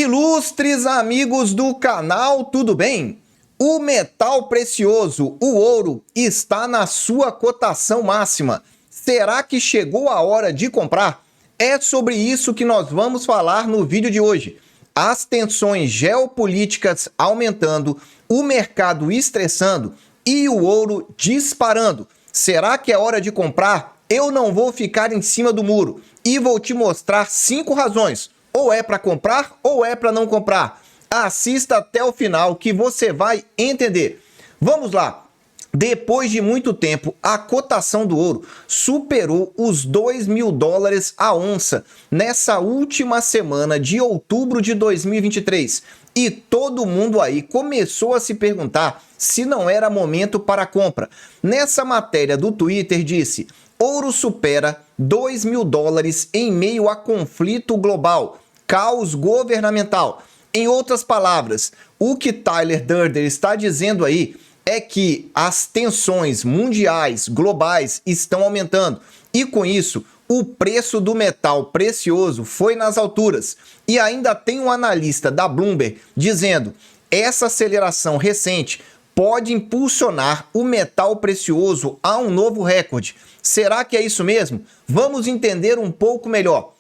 Ilustres amigos do canal, tudo bem? O metal precioso, o ouro, está na sua cotação máxima. Será que chegou a hora de comprar? É sobre isso que nós vamos falar no vídeo de hoje. As tensões geopolíticas aumentando, o mercado estressando e o ouro disparando. Será que é hora de comprar? Eu não vou ficar em cima do muro e vou te mostrar 5 razões. Ou é para comprar ou é para não comprar. Assista até o final que você vai entender. Vamos lá. Depois de muito tempo, a cotação do ouro superou os $2.000 a onça nessa última semana de outubro de 2023. E todo mundo aí começou a se perguntar se não era momento para compra. Nessa matéria do Twitter disse: ouro supera $2.000 em meio a conflito global, caos governamental. Em outras palavras, o que Tyler Durden está dizendo aí é que as tensões mundiais, globais, estão aumentando. E com isso, o preço do metal precioso foi nas alturas. E ainda tem um analista da Bloomberg dizendo: essa aceleração recente pode impulsionar o metal precioso a um novo recorde. Será que é isso mesmo? Vamos entender um pouco melhor.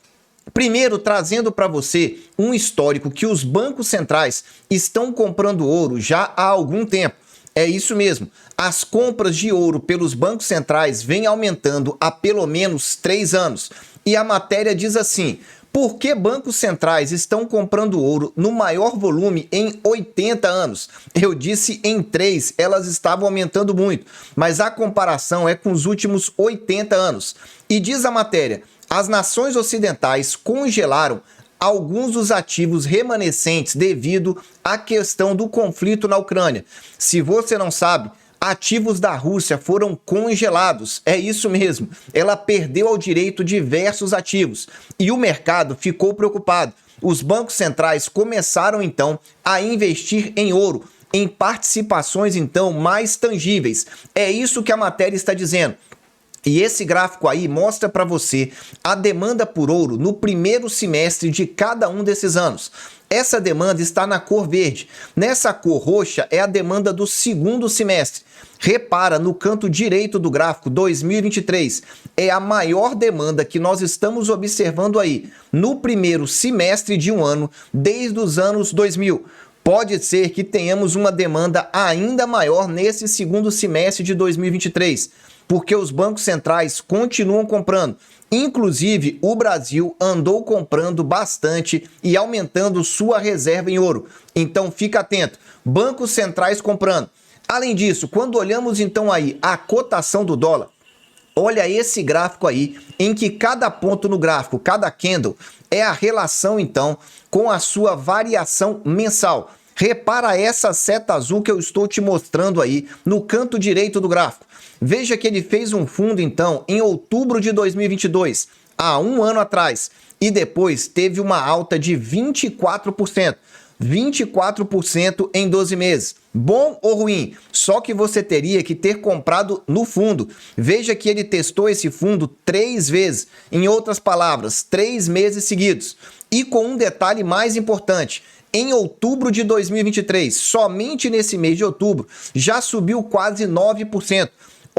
Primeiro, trazendo para você um histórico que os bancos centrais estão comprando ouro já há algum tempo. É isso mesmo, as compras de ouro pelos bancos centrais vêm aumentando há pelo menos 3 anos. E a matéria diz assim: por que bancos centrais estão comprando ouro no maior volume em 80 anos? Eu disse em 3, elas estavam aumentando muito, mas a comparação é com os últimos 80 anos. E diz a matéria: as nações ocidentais congelaram alguns dos ativos remanescentes devido à questão do conflito na Ucrânia. Se você não sabe, ativos da Rússia foram congelados. É isso mesmo, ela perdeu ao direito diversos ativos e o mercado ficou preocupado. Os bancos centrais começaram então a investir em ouro, em participações então mais tangíveis. É isso que a matéria está dizendo. E esse gráfico aí mostra para você a demanda por ouro no primeiro semestre de cada um desses anos. Essa demanda está na cor verde. Nessa cor roxa é a demanda do segundo semestre. Repara no canto direito do gráfico, 2023. É a maior demanda que nós estamos observando aí no primeiro semestre de um ano desde os anos 2000. Pode ser que tenhamos uma demanda ainda maior nesse segundo semestre de 2023, porque os bancos centrais continuam comprando. Inclusive, o Brasil andou comprando bastante e aumentando sua reserva em ouro. Então, fica atento. Bancos centrais comprando. Além disso, quando olhamos então aí a cotação do dólar, olha esse gráfico aí, em que cada ponto no gráfico, cada candle, é a relação então com a sua variação mensal. Repara essa seta azul que eu estou te mostrando aí no canto direito do gráfico. Veja que ele fez um fundo então em outubro de 2022, há um ano atrás, e depois teve uma alta de 24%. 24% em 12 meses. Bom ou ruim? Só que você teria que ter comprado no fundo. Veja que ele testou esse fundo 3 vezes. Em outras palavras, 3 meses seguidos. E com um detalhe mais importante: em outubro de 2023, somente nesse mês de outubro, já subiu quase 9%.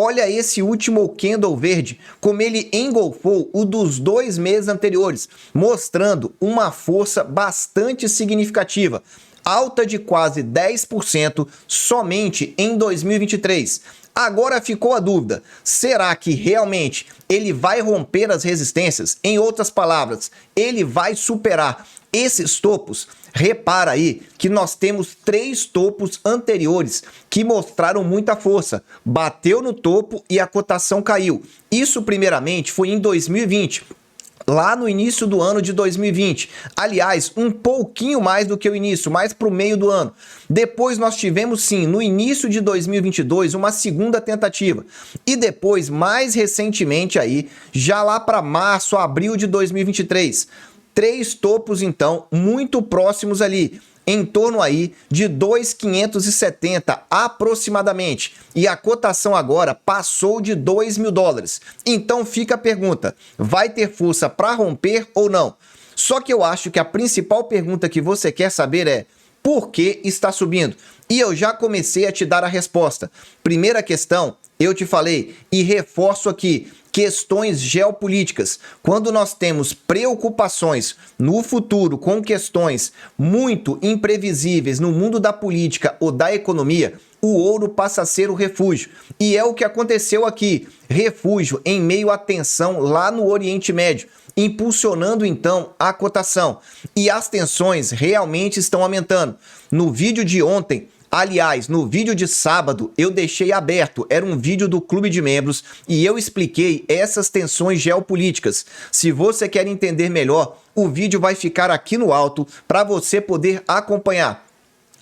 Olha esse último candle verde, como ele engolfou o dos 2 meses anteriores, mostrando uma força bastante significativa. Alta de quase 10% somente em 2023. Agora ficou a dúvida: será que realmente ele vai romper as resistências? Em outras palavras, ele vai superar esses topos? Repara aí que nós temos 3 topos anteriores que mostraram muita força. Bateu no topo e a cotação caiu. Isso primeiramente foi em 2020. Lá no início do ano de 2020. Aliás, um pouquinho mais do que o início, mais para o meio do ano. Depois nós tivemos sim, no início de 2022, uma segunda tentativa. E depois, mais recentemente aí, já lá para março, abril de 2023. 3 topos então, muito próximos ali, em torno aí de 2.570 aproximadamente. E a cotação agora passou de $2.000. Então fica a pergunta: vai ter força para romper ou não? Só que eu acho que a principal pergunta que você quer saber é: por que está subindo? E eu já comecei a te dar a resposta. Primeira questão, eu te falei e reforço aqui, questões geopolíticas. Quando nós temos preocupações no futuro com questões muito imprevisíveis no mundo da política ou da economia, o ouro passa a ser o refúgio. E é o que aconteceu aqui, refúgio em meio à tensão lá no Oriente Médio, impulsionando então a cotação. E as tensões realmente estão aumentando. No vídeo de ontem, aliás, no vídeo de sábado, eu deixei aberto, era um vídeo do Clube de Membros, e eu expliquei essas tensões geopolíticas. Se você quer entender melhor, o vídeo vai ficar aqui no alto para você poder acompanhar.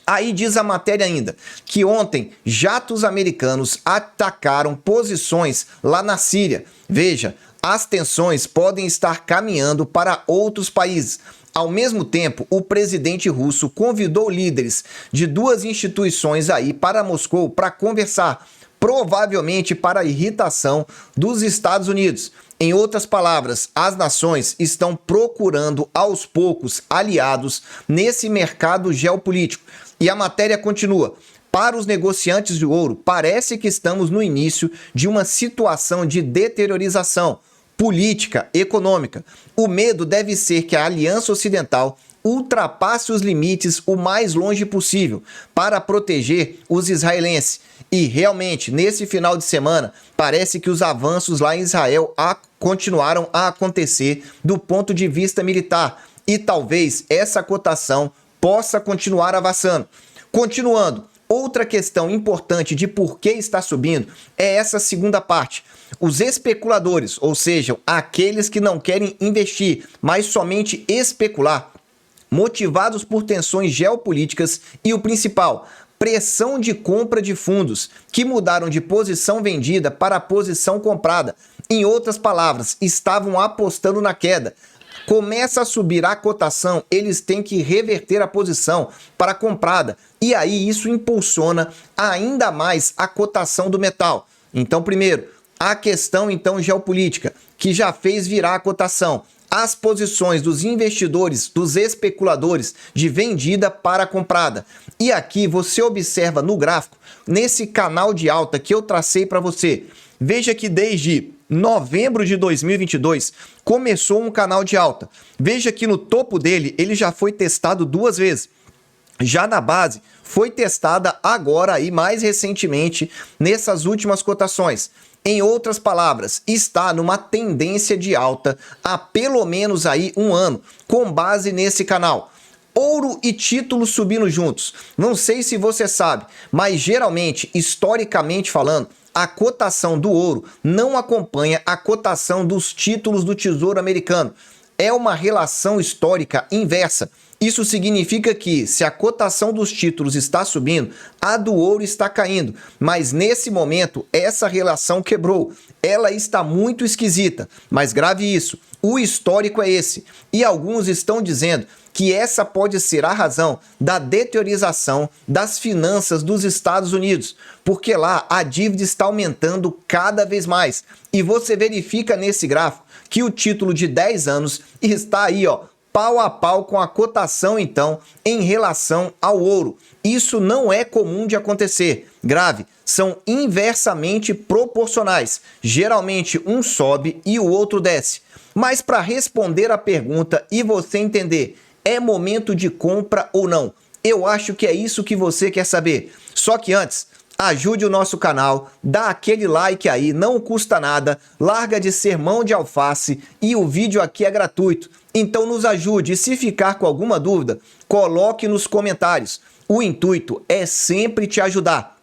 Aí diz a matéria ainda que ontem jatos americanos atacaram posições lá na Síria. Veja, as tensões podem estar caminhando para outros países. Ao mesmo tempo, o presidente russo convidou líderes de duas instituições aí para Moscou para conversar, provavelmente para a irritação dos Estados Unidos. Em outras palavras, as nações estão procurando aos poucos aliados nesse mercado geopolítico. E a matéria continua. Para os negociantes de ouro, parece que estamos no início de uma situação de deteriorização política, econômica. O medo deve ser que a Aliança Ocidental ultrapasse os limites o mais longe possível para proteger os israelenses. E realmente, nesse final de semana, parece que os avanços lá em Israel continuaram a acontecer do ponto de vista militar. E talvez essa cotação possa continuar avançando. Continuando, outra questão importante de por que está subindo é essa segunda parte. Os especuladores, ou seja, aqueles que não querem investir, mas somente especular, motivados por tensões geopolíticas e o principal, pressão de compra de fundos, que mudaram de posição vendida para a posição comprada. Em outras palavras, estavam apostando na queda. Começa a subir a cotação, eles têm que reverter a posição para a comprada. E aí isso impulsiona ainda mais a cotação do metal. Então, primeiro, a questão então geopolítica, que já fez virar a cotação. As posições dos investidores, dos especuladores, de vendida para comprada. E aqui você observa no gráfico, nesse canal de alta que eu tracei para você. Veja que desde novembro de 2022 começou um canal de alta. Veja que no topo dele ele já foi testado 2 vezes. Já na base foi testada agora aí mais recentemente nessas últimas cotações. Em outras palavras, está numa tendência de alta há pelo menos aí 1 ano, com base nesse canal. Ouro e títulos subindo juntos. Não sei se você sabe, mas geralmente, historicamente falando, a cotação do ouro não acompanha a cotação dos títulos do Tesouro Americano. É uma relação histórica inversa. Isso significa que, se a cotação dos títulos está subindo, a do ouro está caindo. Mas nesse momento, essa relação quebrou. Ela está muito esquisita. Mas grave isso, o histórico é esse. E alguns estão dizendo que essa pode ser a razão da deteriorização das finanças dos Estados Unidos, porque lá a dívida está aumentando cada vez mais. E você verifica nesse gráfico que o título de 10 anos está aí, ó, pau a pau com a cotação, então, em relação ao ouro. Isso não é comum de acontecer. Grave, são inversamente proporcionais. Geralmente um sobe e o outro desce. Mas para responder a pergunta e você entender, é momento de compra ou não? Eu acho que é isso que você quer saber. Só que antes, ajude o nosso canal, dá aquele like aí, não custa nada, larga de ser mão de alface e o vídeo aqui é gratuito. Então nos ajude e se ficar com alguma dúvida, coloque nos comentários. O intuito é sempre te ajudar.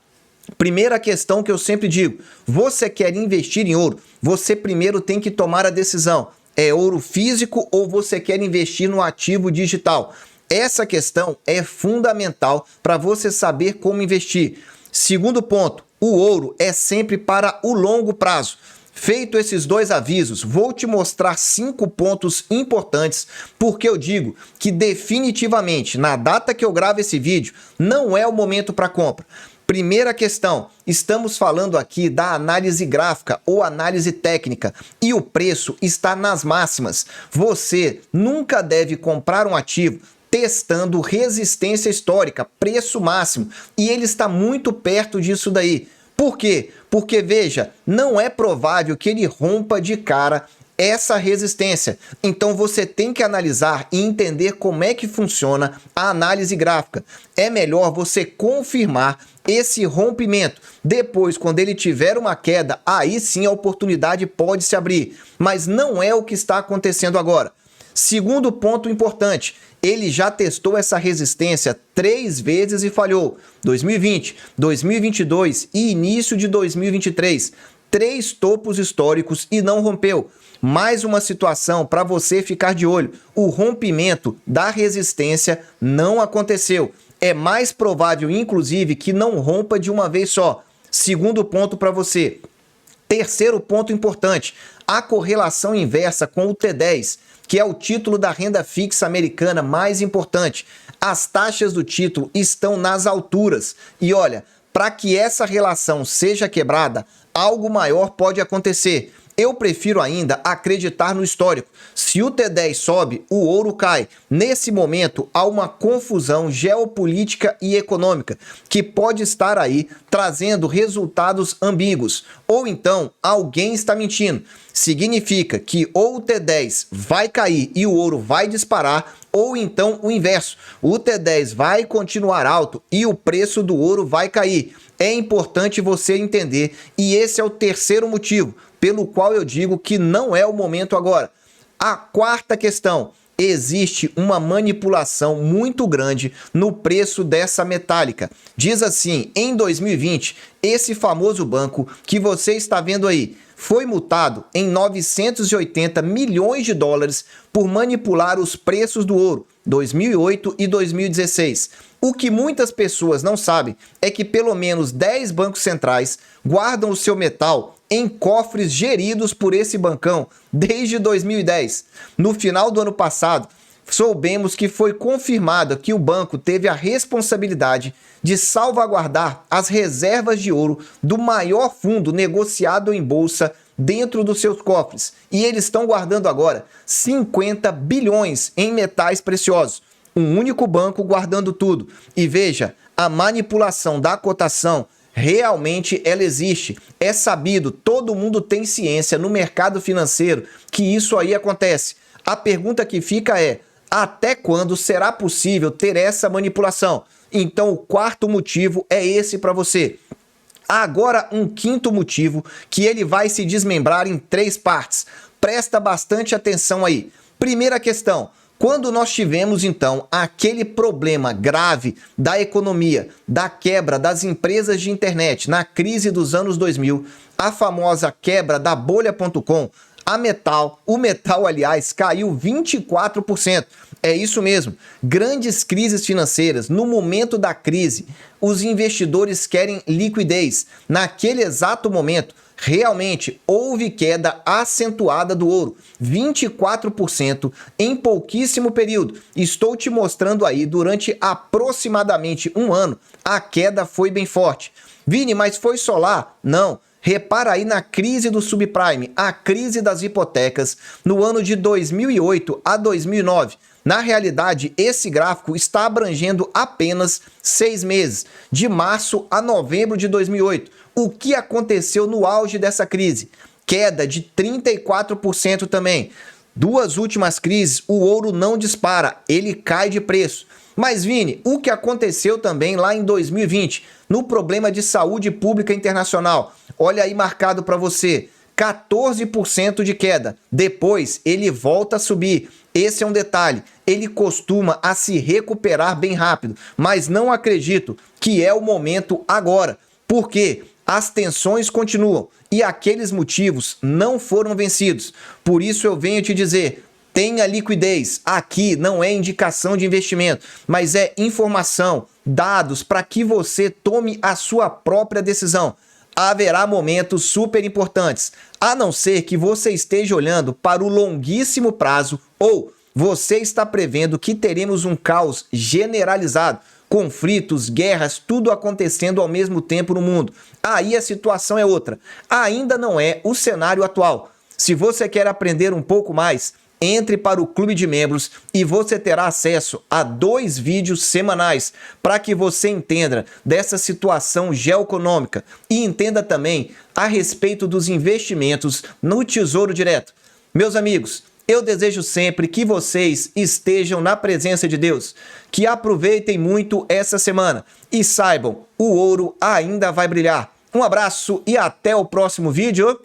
Primeira questão que eu sempre digo, você quer investir em ouro, você primeiro tem que tomar a decisão. É ouro físico ou você quer investir no ativo digital? Essa questão é fundamental para você saber como investir. Segundo ponto, o ouro é sempre para o longo prazo. Feito esses 2 avisos, vou te mostrar 5 pontos importantes, porque eu digo que definitivamente, na data que eu gravo esse vídeo, não é o momento para compra. Primeira questão, estamos falando aqui da análise gráfica ou análise técnica e o preço está nas máximas. Você nunca deve comprar um ativo testando resistência histórica, preço máximo, e ele está muito perto disso daí. Por quê? Porque, veja, não é provável que ele rompa de cara essa resistência. Então você tem que analisar e entender como é que funciona a análise gráfica. É melhor você confirmar esse rompimento. Depois, quando ele tiver uma queda, aí sim a oportunidade pode se abrir. Mas não é o que está acontecendo agora. Segundo ponto importante, ele já testou essa resistência 3 vezes e falhou. 2020, 2022 e início de 2023. 3 topos históricos e não rompeu. Mais uma situação para você ficar de olho. O rompimento da resistência não aconteceu. É mais provável, inclusive, que não rompa de uma vez só. Segundo ponto para você. Terceiro ponto importante, a correlação inversa com o T10, que é o título da renda fixa americana mais importante. As taxas do título estão nas alturas. E olha, para que essa relação seja quebrada, algo maior pode acontecer. Eu prefiro ainda acreditar no histórico. Se o T10 sobe, o ouro cai. Nesse momento, há uma confusão geopolítica e econômica que pode estar aí trazendo resultados ambíguos. Ou então, alguém está mentindo. Significa que ou o T10 vai cair e o ouro vai disparar, ou então o inverso. O T10 vai continuar alto e o preço do ouro vai cair. É importante você entender, e esse é o terceiro motivo pelo qual eu digo que não é o momento agora. A quarta questão, existe uma manipulação muito grande no preço dessa metálica. Diz assim, em 2020, esse famoso banco que você está vendo aí, foi multado em 980 milhões de dólares por manipular os preços do ouro, 2008 e 2016. O que muitas pessoas não sabem é que pelo menos 10 bancos centrais guardam o seu metal em cofres geridos por esse bancão desde 2010. No final do ano passado, soubemos que foi confirmado que o banco teve a responsabilidade de salvaguardar as reservas de ouro do maior fundo negociado em bolsa dentro dos seus cofres. E eles estão guardando agora 50 bilhões em metais preciosos. Um único banco guardando tudo. E veja, a manipulação da cotação realmente ela existe. É sabido, todo mundo tem ciência no mercado financeiro que isso aí acontece. A pergunta que fica é: até quando será possível ter essa manipulação? Então o quarto motivo é esse para você. Agora um quinto motivo que ele vai se desmembrar em 3 partes. Presta bastante atenção aí. Primeira questão. Quando nós tivemos, então, aquele problema grave da economia, da quebra das empresas de internet na crise dos anos 2000, a famosa quebra da bolha.com, o metal, aliás, caiu 24%. É isso mesmo. Grandes crises financeiras. No momento da crise, os investidores querem liquidez. Naquele exato momento, realmente houve queda acentuada do ouro, 24% em pouquíssimo período. Estou te mostrando aí, durante aproximadamente um ano, a queda foi bem forte. Vini, mas foi só lá? Não. Repara aí na crise do subprime, a crise das hipotecas, no ano de 2008 a 2009. Na realidade, esse gráfico está abrangendo apenas 6 meses, de março a novembro de 2008. O que aconteceu no auge dessa crise? Queda de 34% também. 2 últimas crises, o ouro não dispara, ele cai de preço. Mas, Vini, o que aconteceu também lá em 2020, no problema de saúde pública internacional? Olha aí marcado para você, 14% de queda. Depois, ele volta a subir. Esse é um detalhe, ele costuma a se recuperar bem rápido, mas não acredito que é o momento agora. Por quê? As tensões continuam e aqueles motivos não foram vencidos. Por isso eu venho te dizer, tenha liquidez. Aqui não é indicação de investimento, mas é informação, dados para que você tome a sua própria decisão. Haverá momentos super importantes, a não ser que você esteja olhando para o longuíssimo prazo ou você está prevendo que teremos um caos generalizado, conflitos, guerras, tudo acontecendo ao mesmo tempo no mundo. Aí a situação é outra. Ainda não é o cenário atual. Se você quer aprender um pouco mais, entre para o clube de membros e você terá acesso a 2 vídeos semanais para que você entenda dessa situação geoeconômica e entenda também a respeito dos investimentos no Tesouro Direto. Meus amigos, eu desejo sempre que vocês estejam na presença de Deus, que aproveitem muito essa semana e saibam, o ouro ainda vai brilhar. Um abraço e até o próximo vídeo.